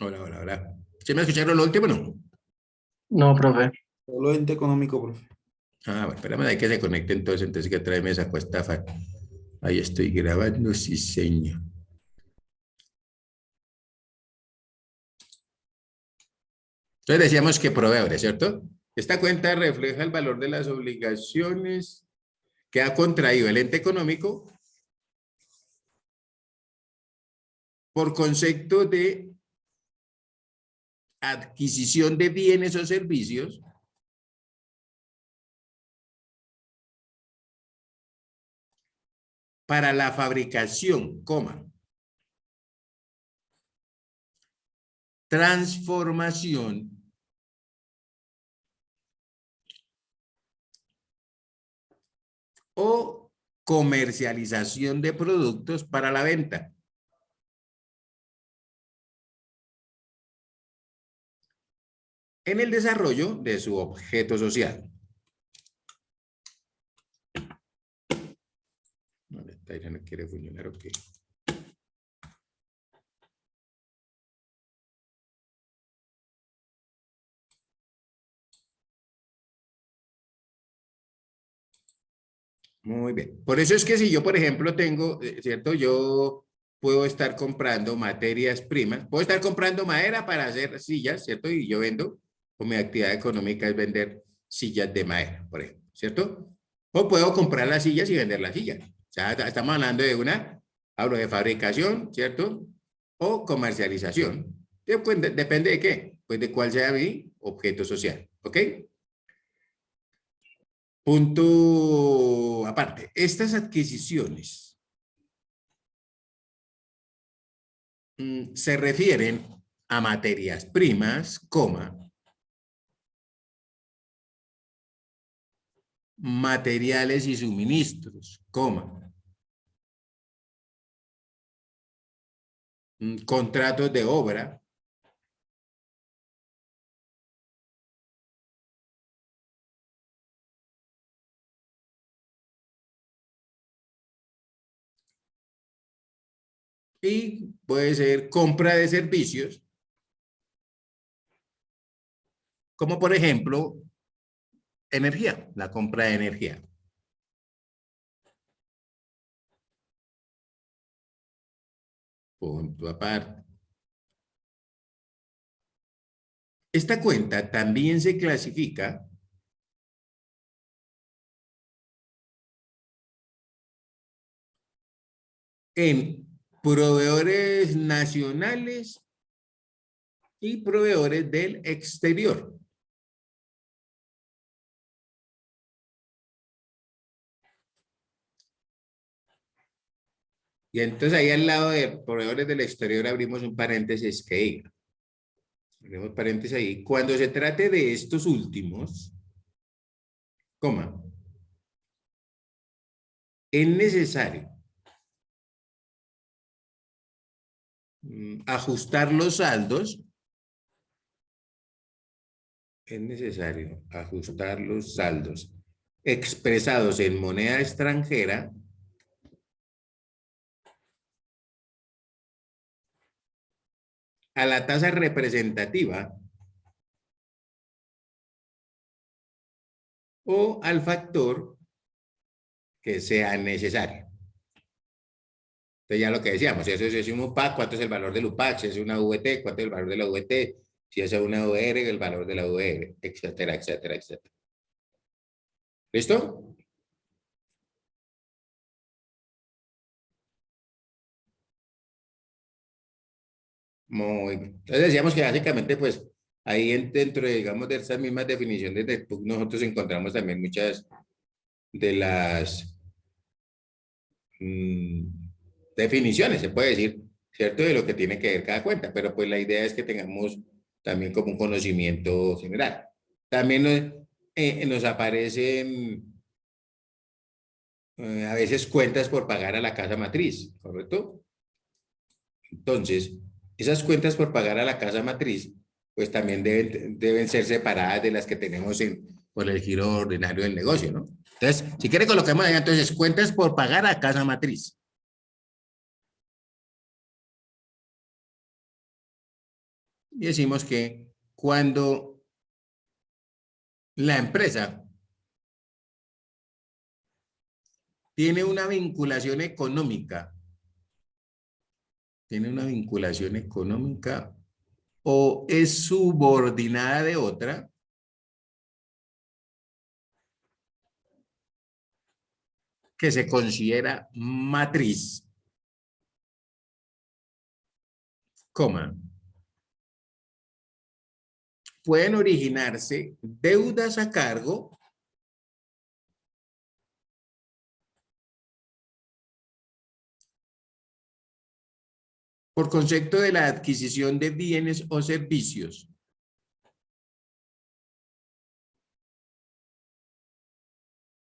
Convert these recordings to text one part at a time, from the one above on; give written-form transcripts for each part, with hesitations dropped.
Hola, hola, hola. ¿Sí me escucharon lo último, no? No, profe. Solo ente económico, profe. Ah, bueno, espérame, hay que se conecte entonces que otra vez me sacó esta Ahí estoy grabando, sí, señor. Entonces decíamos que proveedores, ¿cierto? Esta cuenta refleja el valor de las obligaciones que ha contraído el ente económico por concepto de adquisición de bienes o servicios para la fabricación, transformación o comercialización de productos para la venta. En el desarrollo de su objeto social. Esta ya no quiere funcionar, ok. Muy bien. Por eso es que si yo, por ejemplo, tengo, ¿cierto? Yo puedo estar comprando materias primas, puedo estar comprando madera para hacer sillas, ¿cierto? Y yo vendo, o mi actividad económica es vender sillas de madera, por ejemplo, ¿cierto? O puedo comprar las sillas y vender las sillas. O sea, estamos hablando de hablo de fabricación, ¿cierto? O comercialización. Pues, depende de qué, pues de cuál sea mi objeto social, ¿ok? Punto aparte, estas adquisiciones se refieren a materias primas, materiales y suministros, contratos de obra, y puede ser compra de servicios, como por ejemplo energía, la compra de energía. Punto aparte. Esta cuenta también se clasifica en proveedores nacionales y proveedores del exterior. Y entonces ahí al lado de proveedores del exterior abrimos un paréntesis que diga, abrimos paréntesis ahí, cuando se trate de estos últimos, es necesario ajustar los saldos, es necesario ajustar los saldos expresados en moneda extranjera a la tasa representativa o al factor que sea necesario. Entonces ya lo que decíamos, si eso es un UPAC, ¿cuánto es el valor del UPAC? Si es una VT, ¿cuánto es el valor de la VT? Si es una VR, el valor de la VR, etcétera, etcétera, etcétera. ¿Listo? Muy bien. Entonces decíamos que básicamente, pues, ahí dentro, digamos, de esas mismas definiciones del PUC, nosotros encontramos también muchas de las mm, definiciones, se puede decir, ¿cierto? De lo que tiene que ver cada cuenta, pero pues la idea es que tengamos también como un conocimiento general. También nos aparecen a veces cuentas por pagar a la casa matriz, ¿correcto? Entonces, esas cuentas por pagar a la casa matriz, pues también deben ser separadas de las que tenemos por el giro ordinario del negocio, ¿no? Entonces, si quiere coloquemos ahí, entonces, cuentas por pagar a casa matriz. Y decimos que cuando la empresa tiene una vinculación económica, o es subordinada de otra, que se considera matriz, coma, pueden originarse deudas a cargo por concepto de la adquisición de bienes o servicios,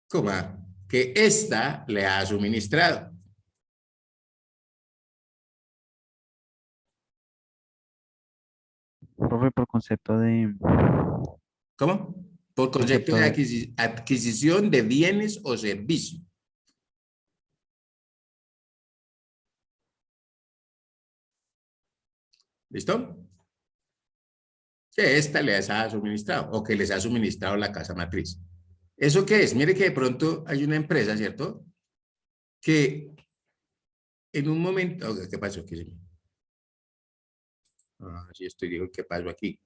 coma, que ésta le ha suministrado. Profe, por concepto de, ¿Cómo? Por concepto concepto de de, adquisición de bienes o servicios. ¿Listo? Que ésta les ha suministrado o que les ha suministrado la casa matriz. ¿Eso qué es? Mire que de pronto hay una empresa, ¿cierto? Que en un momento... Oh, ¿qué pasó aquí? Ah, sí, digo, ¿qué pasó aquí?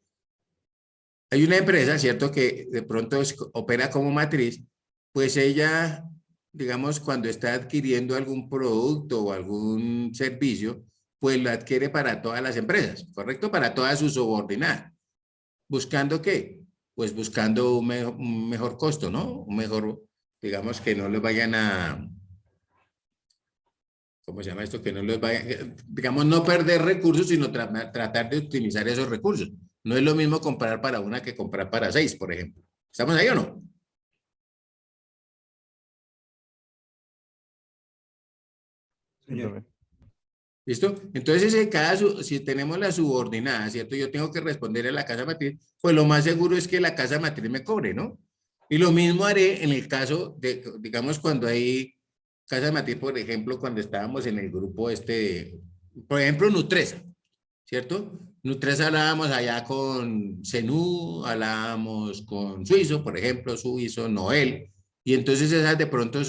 Hay una empresa, ¿cierto? Que de pronto opera como matriz, pues ella, digamos, cuando está adquiriendo algún producto o algún servicio, pues lo adquiere para todas las empresas, ¿correcto? Para todas sus subordinadas. ¿Buscando qué? Pues buscando un mejor costo, ¿no? Un mejor, digamos, que no les vayan a, ¿cómo se llama esto? Que no les vayan, digamos, no perder recursos, sino tratar de optimizar esos recursos. No es lo mismo comprar para una que comprar para 6, por ejemplo. ¿Estamos ahí o no? sí, Señor. profe. ¿Listo? Entonces, si tenemos la subordinada, ¿cierto? Yo tengo que responder a la casa matriz, pues lo más seguro es que la casa matriz me cobre, ¿no? Y lo mismo haré en el caso de, digamos, cuando hay casa matriz, por ejemplo, cuando estábamos en el grupo por ejemplo, Nutresa, ¿cierto? Nutresa hablábamos allá con Zenú, hablábamos con Suizo, por ejemplo, Suizo, Noel, y entonces esas de pronto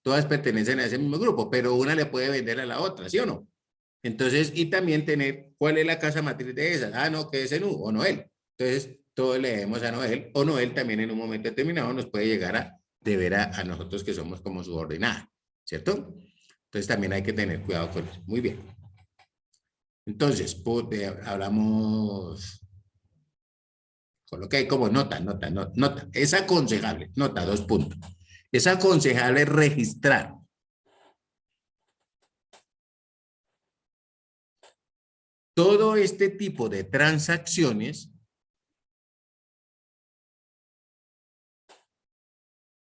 todas pertenecen a ese mismo grupo, pero una le puede vender a la otra, ¿sí o no? Entonces, y también tener cuál es la casa matriz de esas. Ah, no, que es Zenú o Noel. Entonces, todos le debemos a Noel, o Noel también en un momento determinado nos puede llegar a deber a nosotros que somos como subordinados, ¿cierto? Entonces, también hay que tener cuidado con eso. Muy bien. Entonces, hablamos con lo que hay como nota. Es aconsejable, nota, 2 puntos. Es aconsejable registrar todo este tipo de transacciones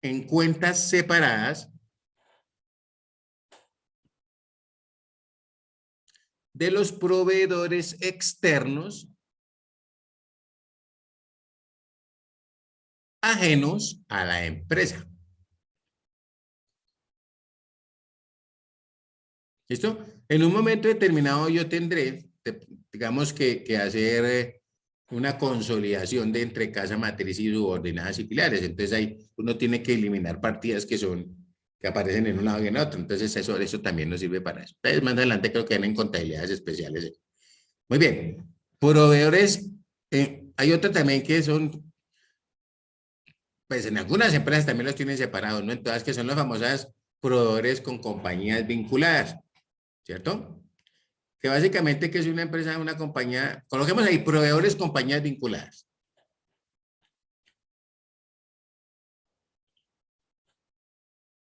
en cuentas separadas de los proveedores externos ajenos a la empresa. ¿Listo? En un momento determinado yo tendré, digamos que hacer una consolidación de entre casa matriz y subordinadas y filiales. Entonces ahí uno tiene que eliminar partidas que aparecen en un lado y en otro. Entonces eso también nos sirve para eso. Entonces más adelante creo que vienen contabilidades especiales. Muy bien. Proveedores, hay otro también que son, pues en algunas empresas también los tienen separados, no en todas, que son las famosas proveedores con compañías vinculadas, ¿cierto? Que básicamente que es una empresa, una compañía, coloquemos ahí, proveedores, compañías vinculadas.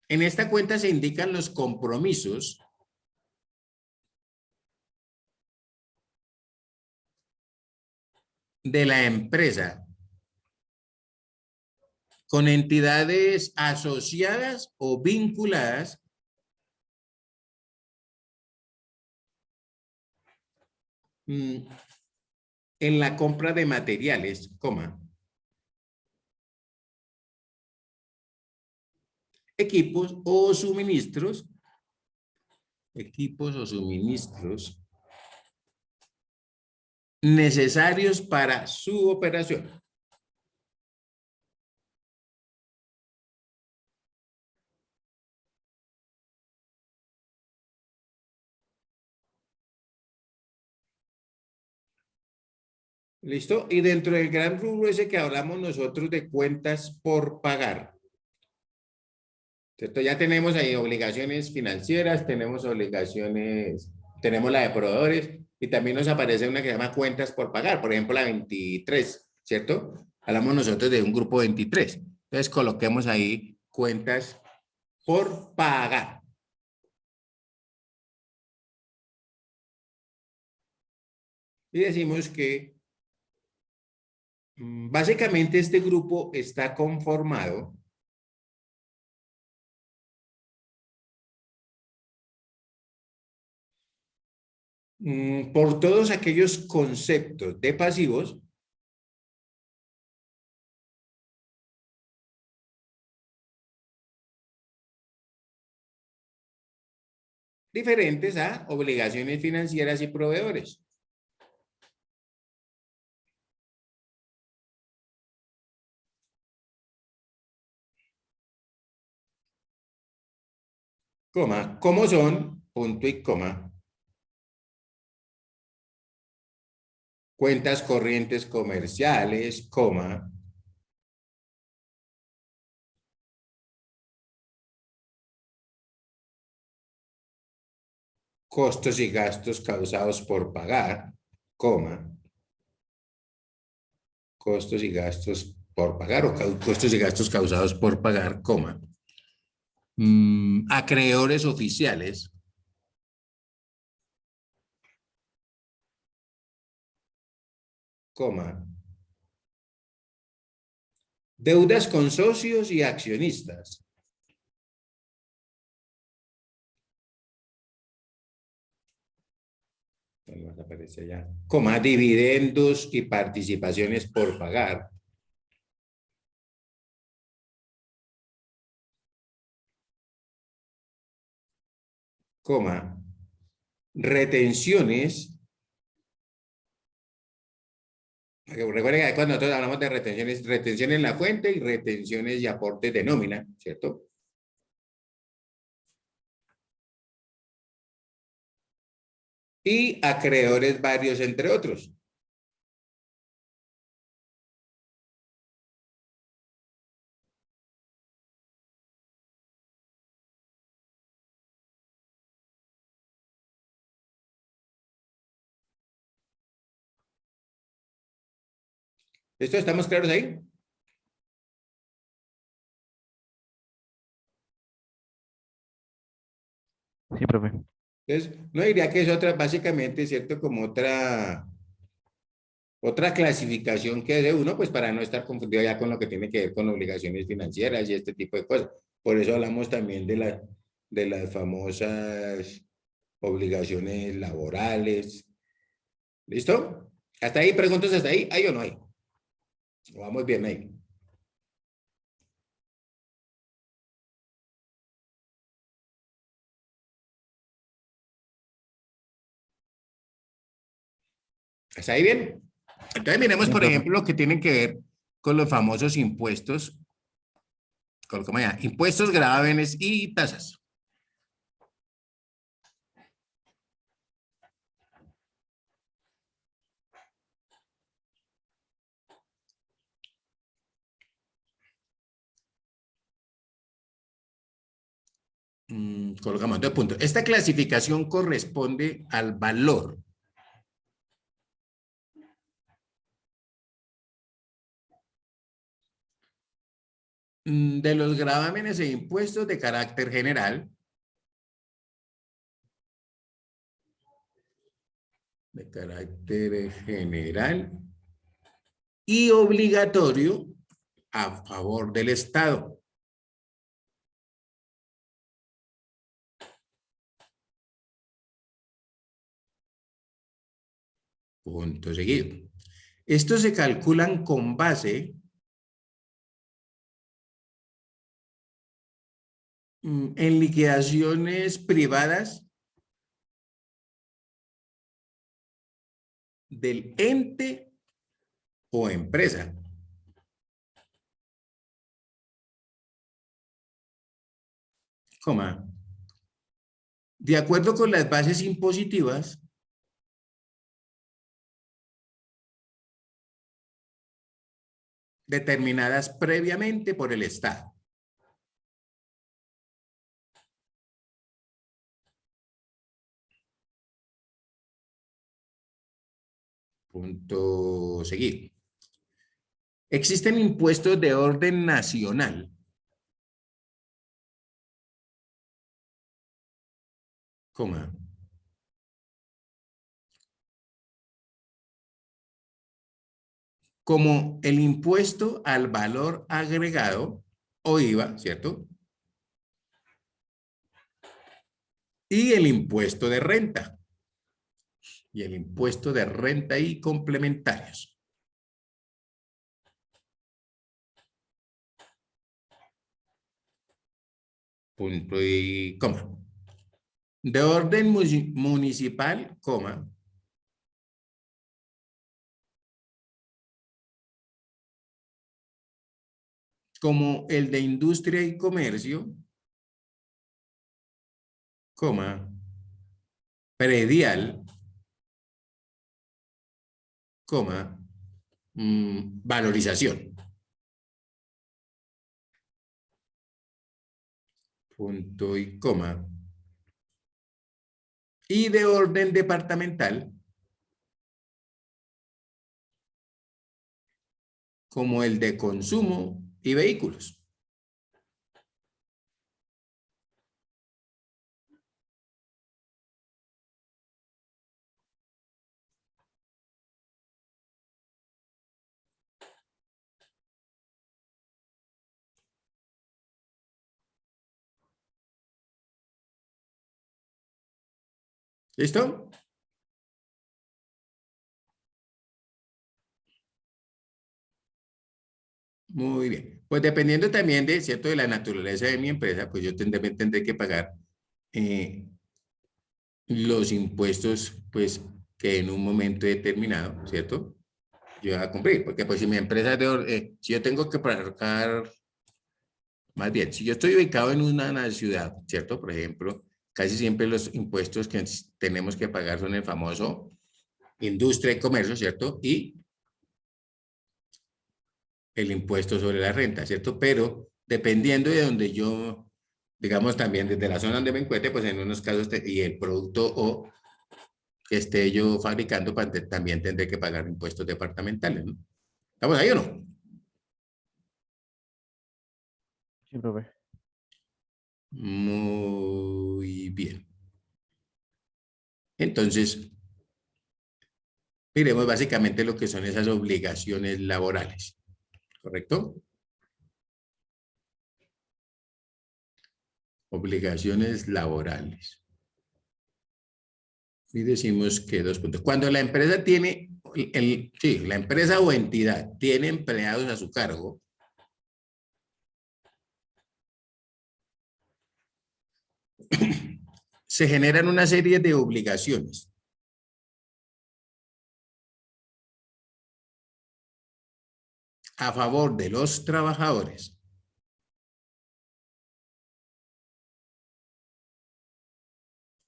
En esta cuenta se indican los compromisos de la empresa con entidades asociadas o vinculadas en la compra de materiales, equipos o suministros necesarios para su operación. ¿Listo? Y dentro del gran rubro ese que hablamos nosotros de cuentas por pagar, ¿cierto? Ya tenemos ahí obligaciones financieras, tenemos obligaciones, tenemos la de proveedores y también nos aparece una que se llama cuentas por pagar, por ejemplo la 23, ¿cierto? Hablamos nosotros de un grupo 23. Entonces coloquemos ahí cuentas por pagar. Y decimos que básicamente este grupo está conformado por todos aquellos conceptos de pasivos diferentes a obligaciones financieras y proveedores. Coma, ¿cómo son? Punto y coma. Cuentas corrientes comerciales, coma. Costos y gastos causados por pagar, coma. Costos y gastos por pagar o costos y gastos causados por pagar, coma. Acreedores oficiales, coma. Deudas con socios y accionistas. Aparece allá. Coma, dividendos y participaciones por pagar. Coma, retenciones. Recuerden que cuando nosotros hablamos de retenciones, retención en la fuente y retenciones y aportes de nómina, ¿cierto? Y acreedores varios, entre otros. ¿Esto estamos claros ahí? Sí, profe. Entonces, no diría que es otra, básicamente, ¿cierto? Como otra clasificación que hace uno, pues para no estar confundido ya con lo que tiene que ver con obligaciones financieras y este tipo de cosas. Por eso hablamos también de las famosas obligaciones laborales. ¿Listo? ¿Hasta ahí? ¿Preguntas hasta ahí? ¿Hay o no hay? Vamos bien ahí. ¿Está ahí bien? Entonces miremos, Sí, por profe. ejemplo, lo que tienen que ver con los famosos impuestos, ¿cómo allá? Impuestos, gravámenes y tasas. Colocamos dos puntos. Esta clasificación corresponde al valor de los gravámenes e impuestos de carácter general, y obligatorio a favor del Estado. Punto seguido. Estos se calculan con base en liquidaciones privadas del ente o empresa. Coma. De acuerdo con las bases impositivas determinadas previamente por el Estado. Punto seguido. Existen impuestos de orden nacional coma, como el impuesto al valor agregado o IVA, ¿cierto? Y el impuesto de renta. Y el impuesto de renta y complementarios. Punto y coma. De orden municipal, coma. Como el de industria y comercio, coma, predial, coma, valorización. Punto y coma. Y de orden departamental, como el de consumo y vehículos. ¿Listo? Muy bien. Pues dependiendo también de, ¿cierto?, de la naturaleza de mi empresa, pues yo tendré que pagar los impuestos, pues, que en un momento determinado, ¿cierto?, yo voy a cumplir. Porque pues si mi empresa es si yo tengo que pagar, más bien, si yo estoy ubicado en una ciudad, ¿cierto? Por ejemplo, casi siempre los impuestos que tenemos que pagar son el famoso industria y comercio, ¿cierto? Y el impuesto sobre la renta, ¿cierto? Pero dependiendo de donde yo, digamos también desde la zona donde me encuentre, pues en unos casos, y el producto o que esté yo fabricando, pues, también tendré que pagar impuestos departamentales, ¿no? ¿Estamos ahí o no? Sí, profe. Muy bien. Entonces, miremos básicamente lo que son esas obligaciones laborales, ¿correcto? Obligaciones laborales. Y decimos que dos puntos. Cuando la empresa tiene, sí, la empresa o entidad tiene empleados a su cargo, se generan una serie de obligaciones. A favor de los trabajadores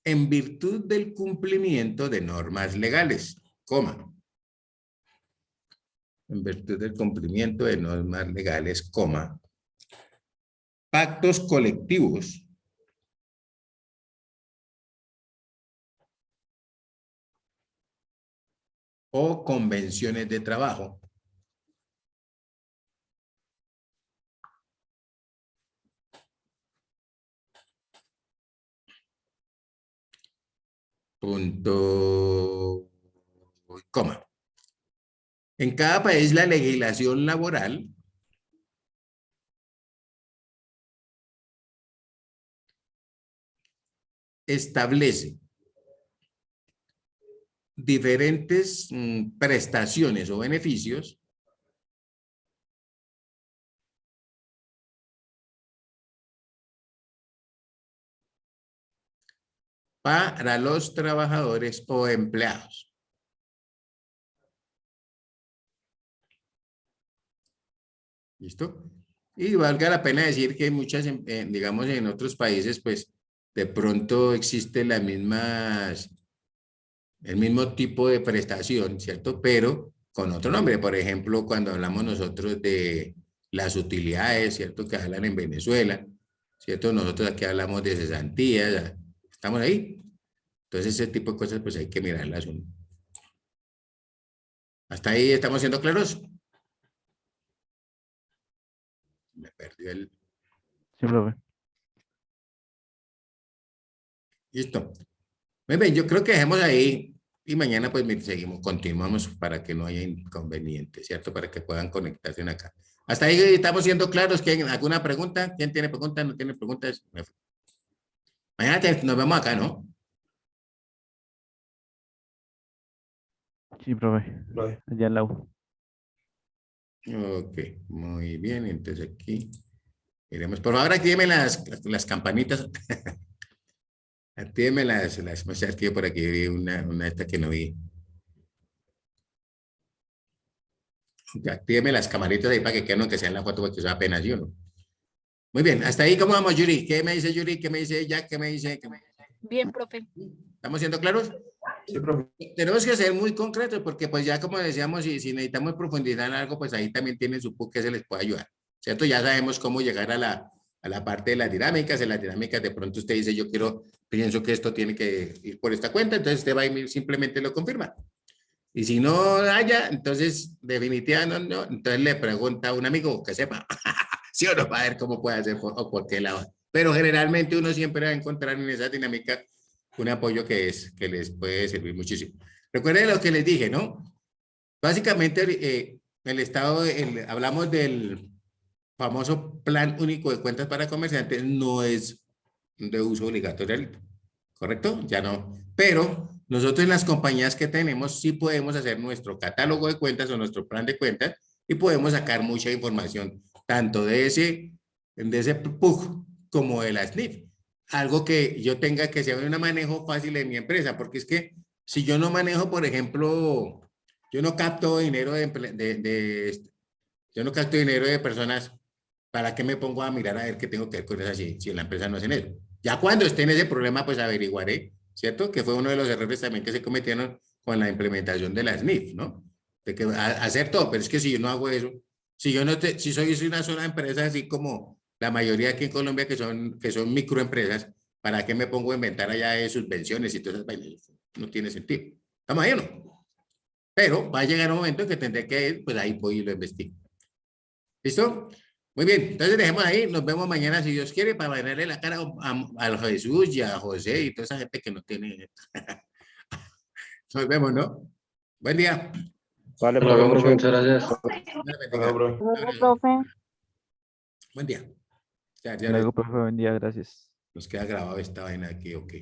en virtud del cumplimiento de normas legales, coma. En virtud del cumplimiento de normas legales, coma. Pactos colectivos o convenciones de trabajo punto coma. En cada país la legislación laboral establece diferentes prestaciones o beneficios para los trabajadores o empleados. ¿Listo? Y valga la pena decir que hay muchas, digamos, en otros países, pues, de pronto existe las mismas, el mismo tipo de prestación, ¿cierto? Pero con otro nombre. Por ejemplo, cuando hablamos nosotros de las utilidades, ¿cierto? Que hablan en Venezuela, ¿cierto? Nosotros aquí hablamos de cesantías, ¿estamos ahí? Entonces, ese tipo de cosas, pues hay que mirarlas. ¿Hasta ahí estamos siendo claros? Me perdió el... Sí, profe. Listo. Muy bien, yo creo que dejemos ahí y mañana pues seguimos, continuamos para que no haya inconvenientes, ¿cierto? Para que puedan conectarse en acá. Hasta ahí estamos siendo claros. ¿Quién, alguna pregunta? ¿Quién tiene preguntas? ¿No tiene preguntas? Mañana nos vemos acá, ¿no? Sí, profe. Profe. Allá en la U. Ok, muy bien. Entonces aquí iremos. Por favor, actívenme las campanitas. Actívenme no sé, active por aquí vi una esta que no vi. Actívenme las camaritas ahí para que queden, aunque sea en la foto, porque eso apenas yo, ¿no? Muy bien, hasta ahí, ¿cómo vamos, Yuri? ¿Qué me dice Yuri? ¿Qué me dice Jack? ¿Qué me dice? Bien, profe. ¿Estamos siendo claros? Sí, profe. Tenemos que ser muy concretos porque pues ya como decíamos, si necesitamos profundizar en algo, pues ahí también tienen su PUC que se les puede ayudar, ¿cierto? Ya sabemos cómo llegar a la parte de las dinámicas. En las dinámicas de pronto usted dice, pienso que esto tiene que ir por esta cuenta, entonces usted va y simplemente lo confirma. Y si no haya, entonces definitivamente no, entonces le pregunta a un amigo que sepa, sí o no, para ver cómo puede hacer o por qué lado. Pero generalmente uno siempre va a encontrar en esa dinámica un apoyo que les puede servir muchísimo. Recuerden lo que les dije, ¿no? Básicamente, el Estado, hablamos del famoso Plan Único de Cuentas para Comerciantes, no es de uso obligatorio, ¿correcto? Ya no. Pero nosotros en las compañías que tenemos sí podemos hacer nuestro catálogo de cuentas o nuestro plan de cuentas y podemos sacar mucha información, tanto de ese PUG como de la SNIF. Algo que yo tenga que sea un manejo fácil de mi empresa, porque es que si yo no manejo, por ejemplo, yo no capto dinero yo no capto dinero de personas, ¿para qué me pongo a mirar a ver qué tengo que ver con eso si en la empresa no hacen eso? Ya cuando esté en ese problema, pues averiguaré, ¿cierto? Que fue uno de los errores también que se cometieron con la implementación de la SNIF, ¿no? De que hacer todo, pero es que si yo no hago eso, si yo no si soy una sola empresa, así como la mayoría aquí en Colombia que son microempresas, ¿para qué me pongo a inventar allá de subvenciones y todas esas vainas? No tiene sentido. ¿Estamos ahí o no? Pero va a llegar un momento en que tendré que ir, pues ahí voy y lo investigo. ¿Listo? Muy bien, entonces dejemos ahí, nos vemos mañana si Dios quiere para bailarle la cara a Jesús y a José y toda esa gente que no tiene. Nos vemos, ¿no? Buen día. Vale, Hasta luego, profe, muchas profe. gracias. Dios Hasta luego, bendiga. profe. Profe. Buen día. Ya Luego, profe, buen día, gracias. nos queda grabado esta vaina aquí, ok.